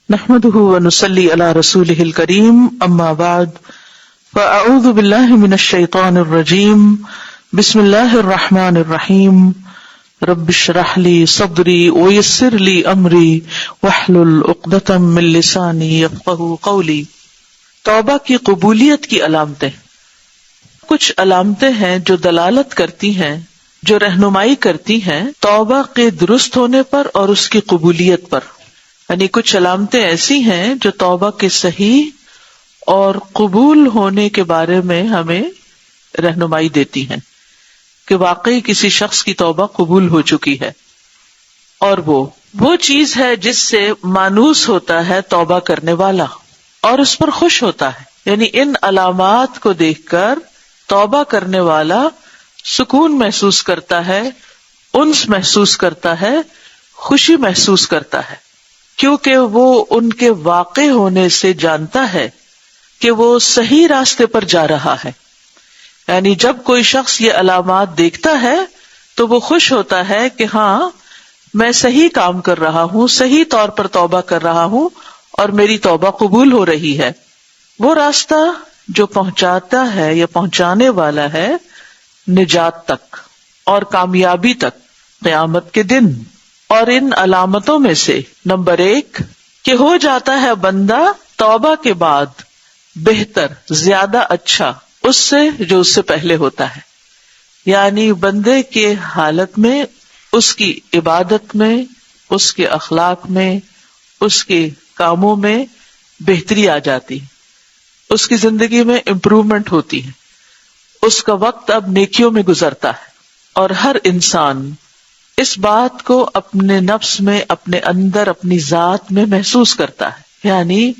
نحمده ونصلي على رسوله الكريم اما بعد فاعوذ بالله من الشيطان الرجيم بسم الله الرحمن الرحيم رب اشرح لي صدري ويسر لي امري واحلل عقدة من لساني يفقهوا قولي۔ توبہ کی قبولیت کی علامتیں۔ کچھ علامتیں ہیں جو دلالت کرتی ہیں، جو رہنمائی کرتی ہیں توبہ کے درست ہونے پر اور اس کی قبولیت پر۔ یعنی کچھ علامتیں ایسی ہیں جو توبہ کے صحیح اور قبول ہونے کے بارے میں ہمیں رہنمائی دیتی ہیں کہ واقعی کسی شخص کی توبہ قبول ہو چکی ہے، اور وہ چیز ہے جس سے مانوس ہوتا ہے توبہ کرنے والا اور اس پر خوش ہوتا ہے۔ یعنی ان علامات کو دیکھ کر توبہ کرنے والا سکون محسوس کرتا ہے، انس محسوس کرتا ہے، خوشی محسوس کرتا ہے، کیونکہ وہ ان کے واقع ہونے سے جانتا ہے کہ وہ صحیح راستے پر جا رہا ہے۔ یعنی جب کوئی شخص یہ علامات دیکھتا ہے تو وہ خوش ہوتا ہے کہ ہاں میں صحیح کام کر رہا ہوں، صحیح طور پر توبہ کر رہا ہوں اور میری توبہ قبول ہو رہی ہے۔ وہ راستہ جو پہنچاتا ہے یا پہنچانے والا ہے نجات تک اور کامیابی تک قیامت کے دن۔ اور ان علامتوں میں سے نمبر 1 کہ ہو جاتا ہے بندہ توبہ کے بعد بہتر، زیادہ اچھا اس سے جو اس سے پہلے ہوتا ہے۔ یعنی بندے کے حالت میں، اس کی عبادت میں، اس کے اخلاق میں، اس کے کاموں میں بہتری آ جاتی، اس کی زندگی میں امپروومنٹ ہوتی ہے، اس کا وقت اب نیکیوں میں گزرتا ہے۔ اور ہر انسان اس بات کو اپنے نفس میں، اپنے اندر، اپنی ذات میں محسوس کرتا ہے۔ یعنی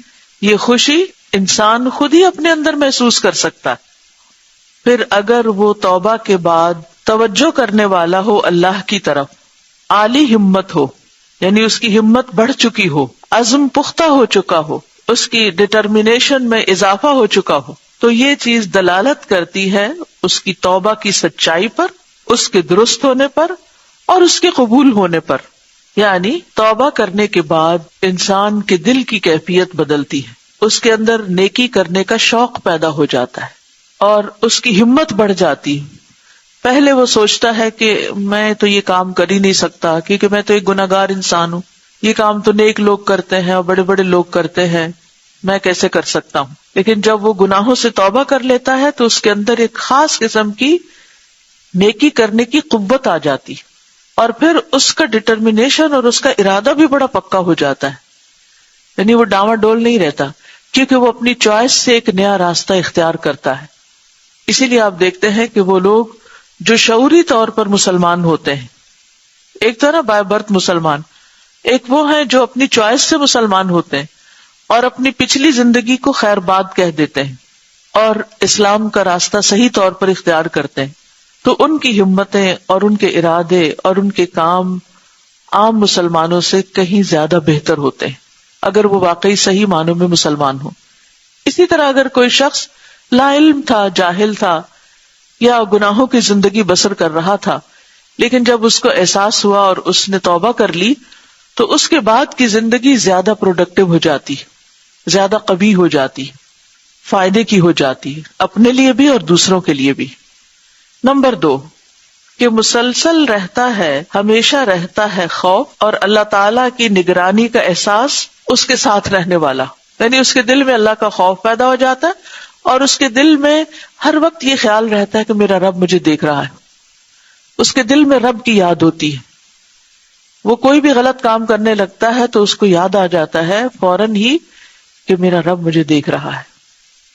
یہ خوشی انسان خود ہی اپنے اندر محسوس کر سکتا ہے۔ پھر اگر وہ توبہ کے بعد توجہ کرنے والا ہو اللہ کی طرف، عالی ہمت ہو، یعنی اس کی ہمت بڑھ چکی ہو، عزم پختہ ہو چکا ہو، اس کی ڈٹرمینیشن میں اضافہ ہو چکا ہو، تو یہ چیز دلالت کرتی ہے اس کی توبہ کی سچائی پر، اس کے درست ہونے پر اور اس کے قبول ہونے پر۔ یعنی توبہ کرنے کے بعد انسان کے دل کی کیفیت بدلتی ہے، اس کے اندر نیکی کرنے کا شوق پیدا ہو جاتا ہے اور اس کی ہمت بڑھ جاتی ہے۔ پہلے وہ سوچتا ہے کہ میں تو یہ کام کر ہی نہیں سکتا کیونکہ میں تو ایک گناہگار انسان ہوں، یہ کام تو نیک لوگ کرتے ہیں اور بڑے بڑے لوگ کرتے ہیں، میں کیسے کر سکتا ہوں۔ لیکن جب وہ گناہوں سے توبہ کر لیتا ہے تو اس کے اندر ایک خاص قسم کی نیکی کرنے کی قوت آ جاتی، اور پھر اس کا ڈٹرمینیشن اور اس کا ارادہ بھی بڑا پکا ہو جاتا ہے۔ یعنی وہ ڈاواں ڈول نہیں رہتا کیونکہ وہ اپنی چوائس سے ایک نیا راستہ اختیار کرتا ہے۔ اسی لیے آپ دیکھتے ہیں کہ وہ لوگ جو شعوری طور پر مسلمان ہوتے ہیں، ایک تو نا بائی برتھ مسلمان، ایک وہ ہیں جو اپنی چوائس سے مسلمان ہوتے ہیں اور اپنی پچھلی زندگی کو خیر بات کہہ دیتے ہیں اور اسلام کا راستہ صحیح طور پر اختیار کرتے ہیں، تو ان کی ہمتیں اور ان کے ارادے اور ان کے کام عام مسلمانوں سے کہیں زیادہ بہتر ہوتے ہیں اگر وہ واقعی صحیح معنوں میں مسلمان ہوں۔ اسی طرح اگر کوئی شخص لا علم تھا، جاہل تھا یا گناہوں کی زندگی بسر کر رہا تھا، لیکن جب اس کو احساس ہوا اور اس نے توبہ کر لی تو اس کے بعد کی زندگی زیادہ پروڈکٹیو ہو جاتی، زیادہ قوی ہو جاتی، فائدے کی ہو جاتی، اپنے لیے بھی اور دوسروں کے لیے بھی۔ نمبر 2 کہ مسلسل رہتا ہے، ہمیشہ رہتا ہے خوف اور اللہ تعالیٰ کی نگرانی کا احساس اس کے ساتھ رہنے والا۔ یعنی اس کے دل میں اللہ کا خوف پیدا ہو جاتا ہے اور اس کے دل میں ہر وقت یہ خیال رہتا ہے کہ میرا رب مجھے دیکھ رہا ہے، اس کے دل میں رب کی یاد ہوتی ہے۔ وہ کوئی بھی غلط کام کرنے لگتا ہے تو اس کو یاد آ جاتا ہے فوراً ہی کہ میرا رب مجھے دیکھ رہا ہے۔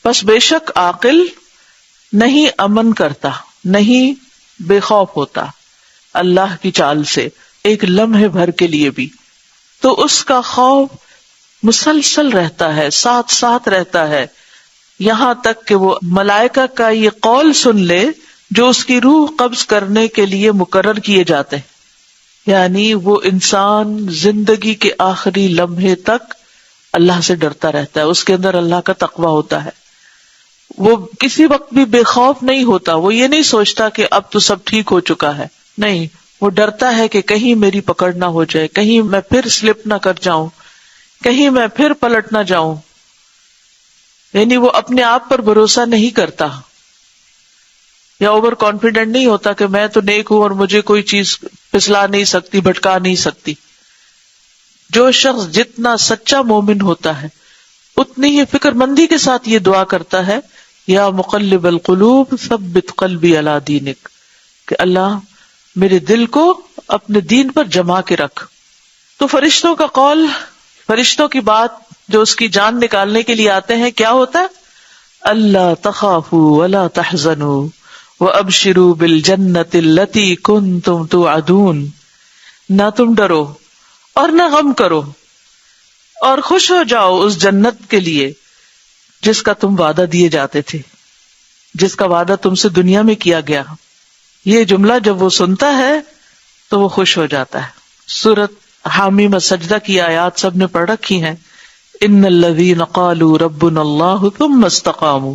بس بے شک عاقل نہیں امن کرتا، نہیں بے خوف ہوتا اللہ کی چال سے ایک لمحے بھر کے لیے بھی، تو اس کا خوف مسلسل رہتا ہے، ساتھ ساتھ رہتا ہے، یہاں تک کہ وہ ملائکہ کا یہ قول سن لے جو اس کی روح قبض کرنے کے لیے مقرر کیے جاتے ہیں۔ یعنی وہ انسان زندگی کے آخری لمحے تک اللہ سے ڈرتا رہتا ہے، اس کے اندر اللہ کا تقوی ہوتا ہے، وہ کسی وقت بھی بے خوف نہیں ہوتا، وہ یہ نہیں سوچتا کہ اب تو سب ٹھیک ہو چکا ہے، نہیں، وہ ڈرتا ہے کہ کہیں میری پکڑ نہ ہو جائے، کہیں میں پھر سلپ نہ کر جاؤں، کہیں میں پھر پلٹ نہ جاؤں. یعنی وہ اپنے آپ پر بھروسہ نہیں کرتا یا اوور کانفیڈنٹ نہیں ہوتا کہ میں تو نیک ہوں اور مجھے کوئی چیز پھسلا نہیں سکتی، بھٹکا نہیں سکتی. جو شخص جتنا سچا مومن ہوتا ہے اتنی ہی فکر مندی کے ساتھ یہ دعا کرتا ہے، یا مقلب القلوب ثبت قلبی علی دینک، کہ اللہ میرے دل کو اپنے دین پر جما کے رکھ. تو فرشتوں کا قول، فرشتوں کی بات جو اس کی جان نکالنے کے لیے آتے ہیں، کیا ہوتا ہے؟ اللہ تخافوا ولا تحزنوا وابشروا بالجنۃ التی کنتم توعدون. نہ تم ڈرو اور نہ غم کرو اور خوش ہو جاؤ اس جنت کے لیے جس کا تم وعدہ دیے جاتے تھے، جس کا وعدہ تم سے دنیا میں کیا گیا. یہ جملہ جب وہ سنتا ہے تو وہ خوش ہو جاتا ہے. سورۃ حامیم السجدہ کی آیات سب نے پڑھ رکھی ہیں. ان الذین قالوا ربنا اللہ ثم استقاموا،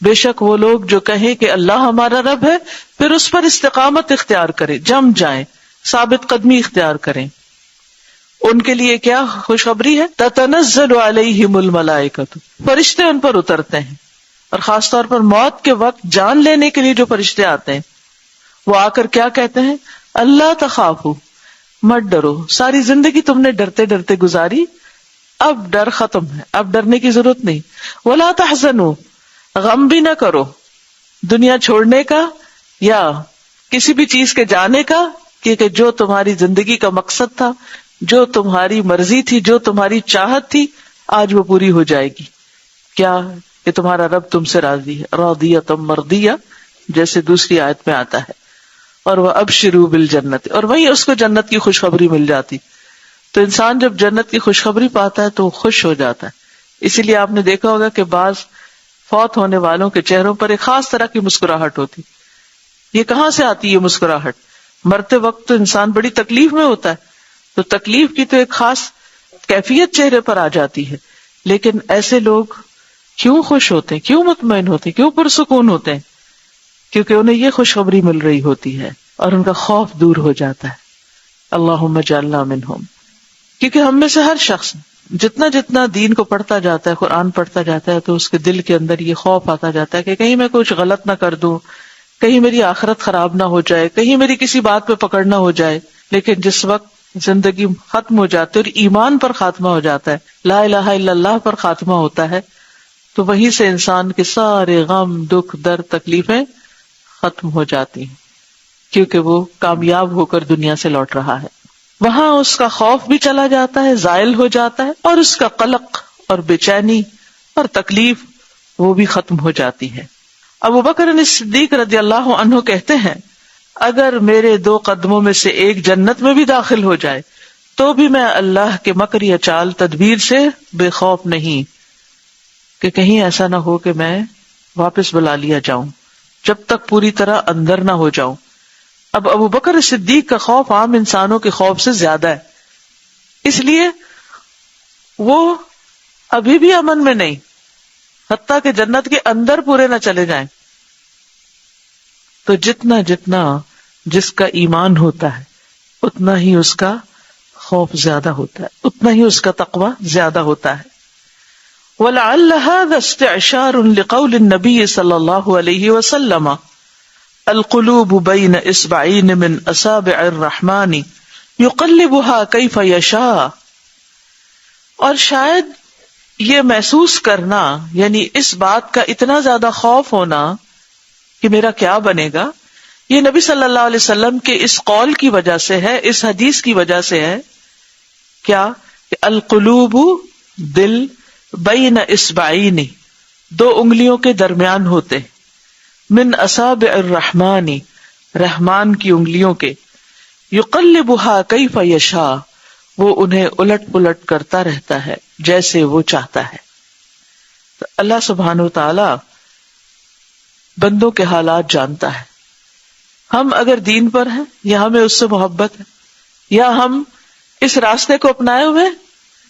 بے شک وہ لوگ جو کہیں کہ اللہ ہمارا رب ہے پھر اس پر استقامت اختیار کریں، جم جائیں، ثابت قدمی اختیار کریں. ان کے لیے کیا خوشخبری ہے؟ تتنزل علیہم الملائکۃ، فرشتے ان پر اترتے ہیں. اور خاص طور پر موت کے وقت جان لینے کے لیے جو فرشتے آتے ہیں وہ آ کر کیا کہتے ہیں؟ اللہ تخافوا، مت ڈرو. ساری زندگی تم نے ڈرتے ڈرتے گزاری، اب ڈر ختم ہے، اب ڈرنے کی ضرورت نہیں. ولا تحزنوا، غم بھی نہ کرو دنیا چھوڑنے کا یا کسی بھی چیز کے جانے کا، کیونکہ جو تمہاری زندگی کا مقصد تھا، جو تمہاری مرضی تھی، جو تمہاری چاہت تھی، آج وہ پوری ہو جائے گی. کیا؟ کہ تمہارا رب تم سے راضی ہے، راضیۃ مرضیہ، جیسے دوسری آیت میں آتا ہے. اور وہ ابشروا بالجنت، اور وہیں اس کو جنت کی خوشخبری مل جاتی. تو انسان جب جنت کی خوشخبری پاتا ہے تو وہ خوش ہو جاتا ہے. اسی لیے آپ نے دیکھا ہوگا کہ بعض فوت ہونے والوں کے چہروں پر ایک خاص طرح کی مسکراہٹ ہوتی. یہ کہاں سے آتی ہے مسکراہٹ؟ مرتے وقت تو انسان بڑی تکلیف میں ہوتا ہے، تو تکلیف کی تو ایک خاص کیفیت چہرے پر آ جاتی ہے. لیکن ایسے لوگ کیوں خوش ہوتے ہیں، کیوں مطمئن ہوتے ہیں، کیوں پرسکون ہوتے ہیں؟ کیونکہ انہیں یہ خوشخبری مل رہی ہوتی ہے اور ان کا خوف دور ہو جاتا ہے. اللہم اجعلنا منہم. کیونکہ ہم میں سے ہر شخص جتنا جتنا دین کو پڑھتا جاتا ہے، قرآن پڑھتا جاتا ہے، تو اس کے دل کے اندر یہ خوف آتا جاتا ہے کہ کہیں میں کچھ غلط نہ کر دوں، کہیں میری آخرت خراب نہ ہو جائے، کہیں میری کسی بات پہ پکڑ نہ ہو جائے. لیکن جس وقت زندگی ختم ہو جاتی ہے اور ایمان پر خاتمہ ہو جاتا ہے، لا الہ الا اللہ پر خاتمہ ہوتا ہے، تو وہیں سے انسان کے سارے غم، دکھ، درد، تکلیفیں ختم ہو جاتی ہیں، کیونکہ وہ کامیاب ہو کر دنیا سے لوٹ رہا ہے. وہاں اس کا خوف بھی چلا جاتا ہے، زائل ہو جاتا ہے، اور اس کا قلق اور بے چینی اور تکلیف وہ بھی ختم ہو جاتی ہے. ابو بکر صدیق رضی اللہ عنہ کہتے ہیں، اگر میرے 2 قدموں میں سے ایک جنت میں بھی داخل ہو جائے تو بھی میں اللہ کے مکر یا چال تدبیر سے بے خوف نہیں، کہ کہیں ایسا نہ ہو کہ میں واپس بلا لیا جاؤں جب تک پوری طرح اندر نہ ہو جاؤں. اب ابو بکر صدیق کا خوف عام انسانوں کے خوف سے زیادہ ہے، اس لیے وہ ابھی بھی امن میں نہیں، حتیٰ کہ جنت کے اندر پورے نہ چلے جائیں. تو جتنا جتنا جس کا ایمان ہوتا ہے اتنا ہی اس کا خوف زیادہ ہوتا ہے، اتنا ہی اس کا تقوی زیادہ ہوتا ہے. وَلَعَلَّ هَذَا اسْتِعْشَارٌ لِقَوْلِ النَّبِيِّ صلی اللہ علیہ وسلم القلوب بین اصبعین من اصابع الرحمن یقلبها کیف یشاء. اور شاید یہ محسوس کرنا، یعنی اس بات کا اتنا زیادہ خوف ہونا کہ میرا کیا بنے گا، یہ نبی صلی اللہ علیہ وسلم کے اس قول کی وجہ سے ہے، اس حدیث کی وجہ سے ہے. کیا؟ کہ القلوب، دل، بین اصبعین، 2 انگلیوں کے درمیان ہوتے، من اصابع الرحمن، رحمان کی انگلیوں کے، یقلبها کیف یشاء، وہ انہیں الٹ پلٹ کرتا رہتا ہے جیسے وہ چاہتا ہے. تو اللہ سبحانہ وتعالی بندوں کے حالات جانتا ہے. ہم اگر دین پر ہیں یا ہمیں اس سے محبت ہے یا ہم اس راستے کو اپنائے ہوئے،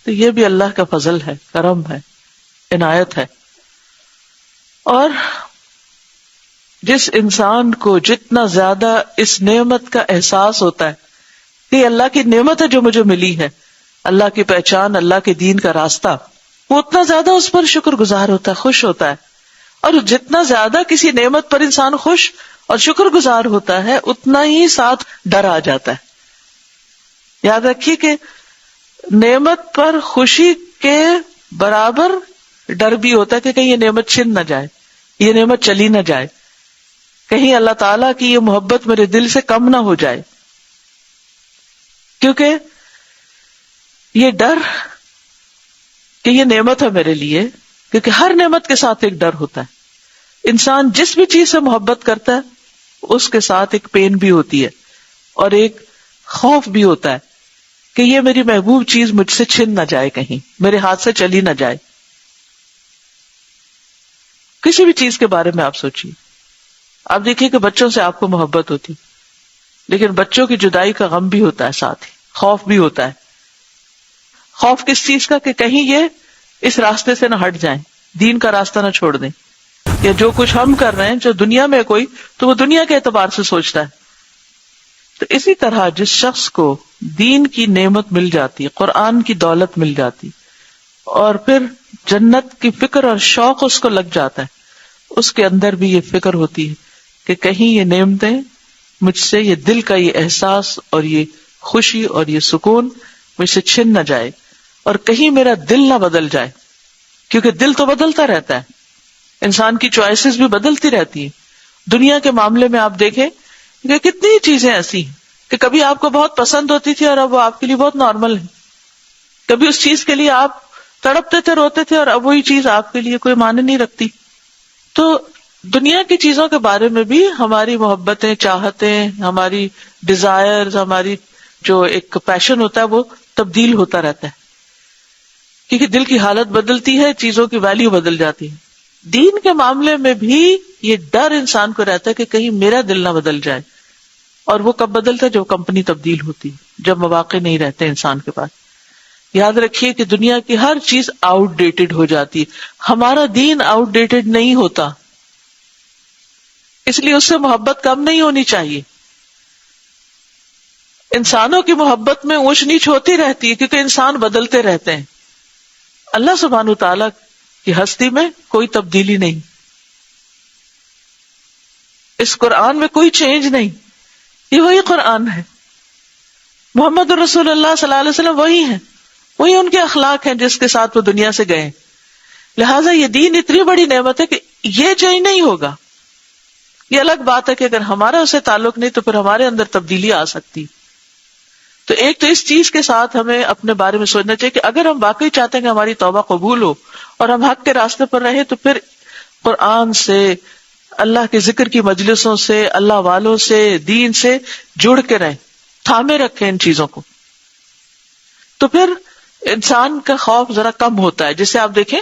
تو یہ بھی اللہ کا فضل ہے، کرم ہے، عنایت ہے. اور جس انسان کو جتنا زیادہ اس نعمت کا احساس ہوتا ہے کہ اللہ کی نعمت ہے جو مجھے ملی ہے، اللہ کی پہچان، اللہ کے دین کا راستہ، وہ اتنا زیادہ اس پر شکر گزار ہوتا ہے، خوش ہوتا ہے. اور جتنا زیادہ کسی نعمت پر انسان خوش اور شکر گزار ہوتا ہے اتنا ہی ساتھ ڈر آ جاتا ہے. یاد رکھیے کہ نعمت پر خوشی کے برابر ڈر بھی ہوتا ہے کہ کہیں یہ نعمت چھن نہ جائے، یہ نعمت چلی نہ جائے، کہیں اللہ تعالیٰ کی یہ محبت میرے دل سے کم نہ ہو جائے. کیونکہ یہ ڈر کہ یہ نعمت ہے میرے لیے، کیونکہ ہر نعمت کے ساتھ ایک ڈر ہوتا ہے. انسان جس بھی چیز سے محبت کرتا ہے اس کے ساتھ ایک پین بھی ہوتی ہے اور ایک خوف بھی ہوتا ہے کہ یہ میری محبوب چیز مجھ سے چھن نہ جائے، کہیں میرے ہاتھ سے چلی نہ جائے. کسی بھی چیز کے بارے میں آپ سوچیے، آپ دیکھیے کہ بچوں سے آپ کو محبت ہوتی، لیکن بچوں کی جدائی کا غم بھی ہوتا ہے، ساتھ ہی خوف بھی ہوتا ہے. خوف کس چیز کا؟ کہ کہیں یہ اس راستے سے نہ ہٹ جائیں، دین کا راستہ نہ چھوڑ دیں، یا جو کچھ ہم کر رہے ہیں جو دنیا میں کوئی تو وہ دنیا کے اعتبار سے سوچتا ہے. تو اسی طرح جس شخص کو دین کی نعمت مل جاتی، قرآن کی دولت مل جاتی، اور پھر جنت کی فکر اور شوق اس کو لگ جاتا ہے، اس کے اندر بھی یہ فکر ہوتی ہے کہ کہیں یہ نعمتیں مجھ سے، یہ دل کا یہ احساس اور یہ خوشی اور یہ سکون مجھ سے چھن نہ جائے، اور کہیں میرا دل نہ بدل جائے. کیونکہ دل تو بدلتا رہتا ہے، انسان کی چوائسز بھی بدلتی رہتی ہیں. دنیا کے معاملے میں آپ دیکھیں کہ کتنی چیزیں ایسی ہیں کہ کبھی آپ کو بہت پسند ہوتی تھی اور اب وہ آپ کے لیے بہت نارمل ہے. کبھی اس چیز کے لیے آپ تڑپتے تھے، روتے تھے، اور اب وہی چیز آپ کے لیے کوئی معنی نہیں رکھتی. تو دنیا کی چیزوں کے بارے میں بھی ہماری محبتیں، چاہتیں، ہماری ڈیزائرز، ہماری جو ایک پیشن ہوتا ہے وہ تبدیل ہوتا رہتا ہے، کیونکہ دل کی حالت بدلتی ہے، چیزوں کی ویلیو بدل جاتی ہے. دین کے معاملے میں بھی یہ ڈر انسان کو رہتا ہے کہ کہیں میرا دل نہ بدل جائے. اور وہ کب بدلتا ہے؟ جب کمپنی تبدیل ہوتی، جب مواقع نہیں رہتے انسان کے پاس. یاد رکھیے کہ دنیا کی ہر چیز آؤٹ ڈیٹڈ ہو جاتی ہے، ہمارا دین آؤٹ ڈیٹڈ نہیں ہوتا، اس لیے اس سے محبت کم نہیں ہونی چاہیے. انسانوں کی محبت میں اونچ نیچ ہوتی رہتی ہے کیونکہ انسان بدلتے رہتے ہیں. اللہ سبحانہ وتعالیٰ کی ہستی میں کوئی تبدیلی نہیں، اس قرآن میں کوئی چینج نہیں، یہ وہی قرآن ہے. محمد رسول اللہ صلی اللہ علیہ وسلم وہی ہیں، وہی ان کے اخلاق ہیں جس کے ساتھ وہ دنیا سے گئے. لہٰذا یہ دین اتنی بڑی نعمت ہے کہ یہ چینج نہیں ہوگا. یہ الگ بات ہے کہ اگر ہمارا اسے تعلق نہیں تو پھر ہمارے اندر تبدیلی آ سکتی. تو ایک تو اس چیز کے ساتھ ہمیں اپنے بارے میں سوچنا چاہیے کہ اگر ہم واقعی چاہتے ہیں کہ ہماری توبہ قبول ہو اور ہم حق کے راستے پر رہیں تو پھر قرآن سے، اللہ کے ذکر کی مجلسوں سے، اللہ والوں سے، دین سے جڑ کے رہیں، تھامے رکھیں ان چیزوں کو. تو پھر انسان کا خوف ذرا کم ہوتا ہے. جسے آپ دیکھیں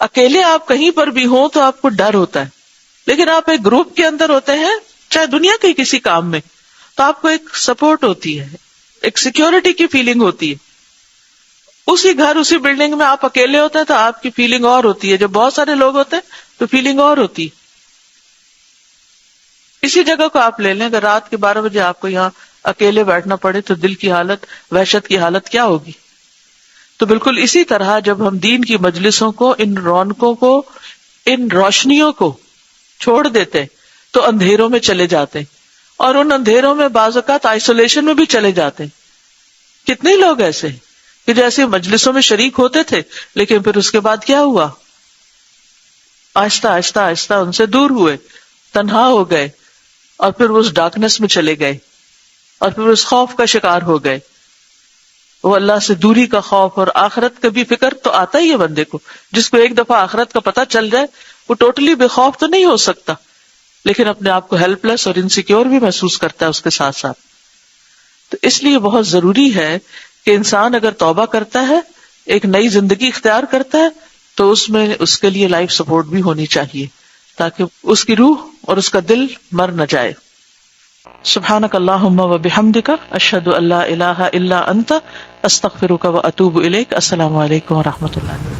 اکیلے آپ کہیں پر بھی ہوں تو آپ کو ڈر ہوتا ہے، لیکن آپ ایک گروپ کے اندر ہوتے ہیں چاہے دنیا کے کسی کام میں تو آپ کو ایک سپورٹ ہوتی ہے، ایک سیکیورٹی کی فیلنگ ہوتی ہے. اسی گھر اسی بلڈنگ میں آپ اکیلے ہوتے ہیں تو آپ کی فیلنگ اور ہوتی ہے، جب بہت سارے لوگ ہوتے ہیں تو فیلنگ اور ہوتی ہے. اسی جگہ کو آپ لے لیں، اگر رات کے 12 بجے آپ کو یہاں اکیلے بیٹھنا پڑے تو دل کی حالت، وحشت کی حالت کیا ہوگی. تو بالکل اسی طرح جب ہم دین کی مجلسوں کو، ان رونقوں کو، ان روشنیوں کو چھوڑ دیتے تو اندھیروں میں چلے جاتے، اور ان اندھیروں میں بعض اوقات آئسولیشن میں بھی چلے جاتے. کتنے لوگ ایسے ہیں کہ جیسے مجلسوں میں شریک ہوتے تھے لیکن پھر اس کے بعد کیا ہوا، آہستہ آہستہ آہستہ ان سے دور ہوئے، تنہا ہو گئے، اور پھر وہ اس ڈارکنیس میں چلے گئے، اور پھر اس خوف کا شکار ہو گئے. وہ اللہ سے دوری کا خوف اور آخرت کا بھی فکر تو آتا ہی ہے بندے کو. جس کو ایک دفعہ آخرت کا پتہ چل جائے وہ ٹوٹلی بے خوف تو نہیں ہو سکتا، لیکن اپنے آپ کو ہیلپ لیس اور انسیکیور بھی محسوس کرتا ہے اس کے ساتھ ساتھ. تو اس لیے بہت ضروری ہے کہ انسان اگر توبہ کرتا ہے، ایک نئی زندگی اختیار کرتا ہے، تو اس میں اس کے لیے لائف سپورٹ بھی ہونی چاہیے تاکہ اس کی روح اور اس کا دل مر نہ جائے. سبحانک اللہم و بحمدک، اشہد ان لا الہ الا انت، استغفرک و اتوب الیک. السلام علیکم و رحمۃ اللہ.